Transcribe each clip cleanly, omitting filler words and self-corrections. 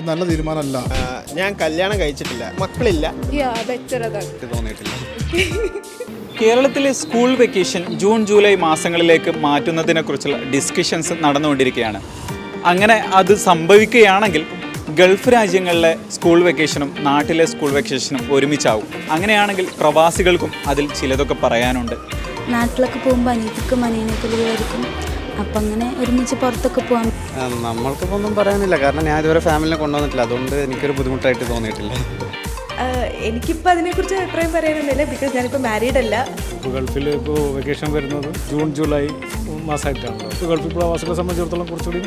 നല്ല തീരുമാനമല്ല. ഞാൻ കല്യാണം കഴിച്ചിട്ടില്ല, മക്കളില്ല. തോന്നിയിട്ടില്ല. കേരളത്തിലെ സ്കൂൾ വെക്കേഷൻ ജൂൺ ജൂലൈ മാസങ്ങളിലേക്ക് മാറ്റുന്നതിനെക്കുറിച്ചുള്ള ഡിസ്കഷൻസ് നടന്നുകൊണ്ടിരിക്കുകയാണ്. അങ്ങനെ അത് സംഭവിക്കുകയാണെങ്കിൽ ഗൾഫ് രാജ്യങ്ങളിലെ സ്കൂൾ വെക്കേഷനും നാട്ടിലെ സ്കൂൾ വെക്കേഷനും ഒരുമിച്ചാവും. അങ്ങനെയാണെങ്കിൽ പ്രവാസികൾക്കും അതിൽ ചിലതൊക്കെ പറയാനുണ്ട്. നാട്ടിലൊക്കെ പോകുമ്പോൾ അനിയത്തിക്കും അനിയനൊക്കെ ലീവായിരിക്കും, അപ്പം അങ്ങനെ ഒരുമിച്ച് പുറത്തൊക്കെ പോകാം. നമ്മൾക്കിപ്പോൾ ഒന്നും പറയാനില്ല, കാരണം ഞാൻ ഇതുവരെ ഫാമിലിനെ കൊണ്ടുവന്നിട്ടില്ല, അതുകൊണ്ട് എനിക്കൊരു ബുദ്ധിമുട്ടായിട്ട് തോന്നിയിട്ടില്ല. എനിക്കിപ്പോൾ അതിനെക്കുറിച്ച് അഭിപ്രായം പറയാനൊന്നുമില്ല, ബിക്കോസ് ഞാനിപ്പോൾ മാരീഡ് അല്ല. ഇപ്പോൾ ഗൾഫിൽ ഇപ്പോൾ വെക്കേഷൻ വരുന്നത് ജൂൺ ജൂലൈ മാസമായിട്ടാണ്. ഇപ്പോൾ ഗൾഫിൽ പ്രവാസികളെ സംബന്ധിച്ചിടത്തോളം കുറച്ചുകൂടി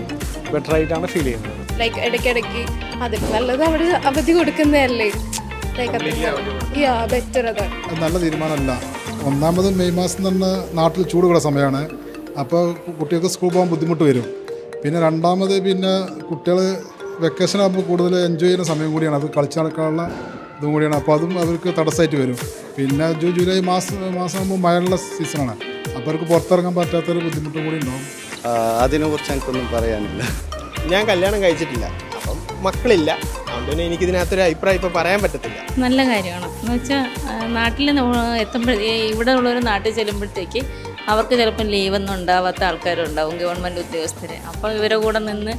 ബെറ്റർ ആയിട്ടാണ് ഫീൽ ചെയ്യുന്നത്. ലൈക്ക് ഇടയ്ക്കിടയ്ക്ക് അതിൽ നല്ലത് അവിടെ അവധി കൊടുക്കുന്നതല്ലേ, ബെറ്റർ അതാണ്. നല്ല തീരുമാനമല്ല. ഒന്നാമത് മെയ് മാസം തന്നെ നാട്ടിൽ ചൂട് കൂടെ സമയമാണ്, അപ്പോൾ കുട്ടികൾക്ക് സ്കൂൾ പോകാൻ ബുദ്ധിമുട്ട് വരും. പിന്നെ രണ്ടാമത് കുട്ടികൾ വെക്കേഷൻ ആകുമ്പോൾ കൂടുതൽ എൻജോയ് ചെയ്യുന്ന സമയം കൂടിയാണ്, അത് കളിച്ച് നടക്കാനുള്ള ഇതും കൂടിയാണ്, അപ്പോൾ അതും അവർക്ക് തടസ്സമായിട്ട് വരും. പിന്നെ ജൂൺ ജൂലൈ മാസമാകുമ്പോൾ മഴയുള്ള സീസണാണ്, അപ്പോൾ അവർക്ക് പുറത്തിറങ്ങാൻ പറ്റാത്തൊരു ബുദ്ധിമുട്ടും കൂടി ഉണ്ടാവും. അതിനെക്കുറിച്ച് എനിക്കൊന്നും പറയാനില്ല. ഞാൻ കല്യാണം കഴിച്ചിട്ടില്ല, അപ്പം മക്കളില്ല. അതുകൊണ്ട് തന്നെ എനിക്കിതിനകത്തൊരു അഭിപ്രായം ഇപ്പോൾ പറയാൻ പറ്റത്തില്ല. നല്ല കാര്യമാണ് എന്ന് വെച്ചാൽ നാട്ടിൽ ഇവിടെ ഉള്ളൊരു നാട്ടിൽ ചെല്ലുമ്പോഴത്തേക്ക് അവർക്ക് ചിലപ്പം ലീവൊന്നും ഉണ്ടാവാത്ത ആൾക്കാരുണ്ടാവും, ഗവൺമെൻറ് ഉദ്യോഗസ്ഥർ. അപ്പോൾ ഇവരെ കൂടെ നിന്ന്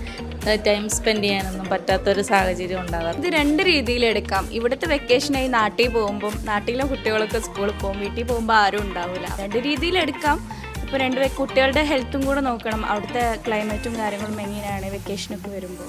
ടൈം സ്പെൻഡ് ചെയ്യാനൊന്നും പറ്റാത്തൊരു സാഹചര്യം ഉണ്ടാകാറ്. ഇത് രണ്ട് രീതിയിലെടുക്കാം. ഇവിടുത്തെ വെക്കേഷനായി നാട്ടിൽ പോകുമ്പം നാട്ടിലെ കുട്ടികളൊക്കെ സ്കൂളിൽ പോകും, വീട്ടിൽ പോകുമ്പോൾ ആരും ഉണ്ടാവില്ല. രണ്ട് രീതിയിലെടുക്കാം. ഇപ്പോൾ കുട്ടികളുടെ ഹെൽത്തും കൂടെ നോക്കണം, അവിടുത്തെ ക്ലൈമറ്റും കാര്യങ്ങളും എങ്ങനെയാണ് വെക്കേഷനൊക്കെ വരുമ്പോൾ.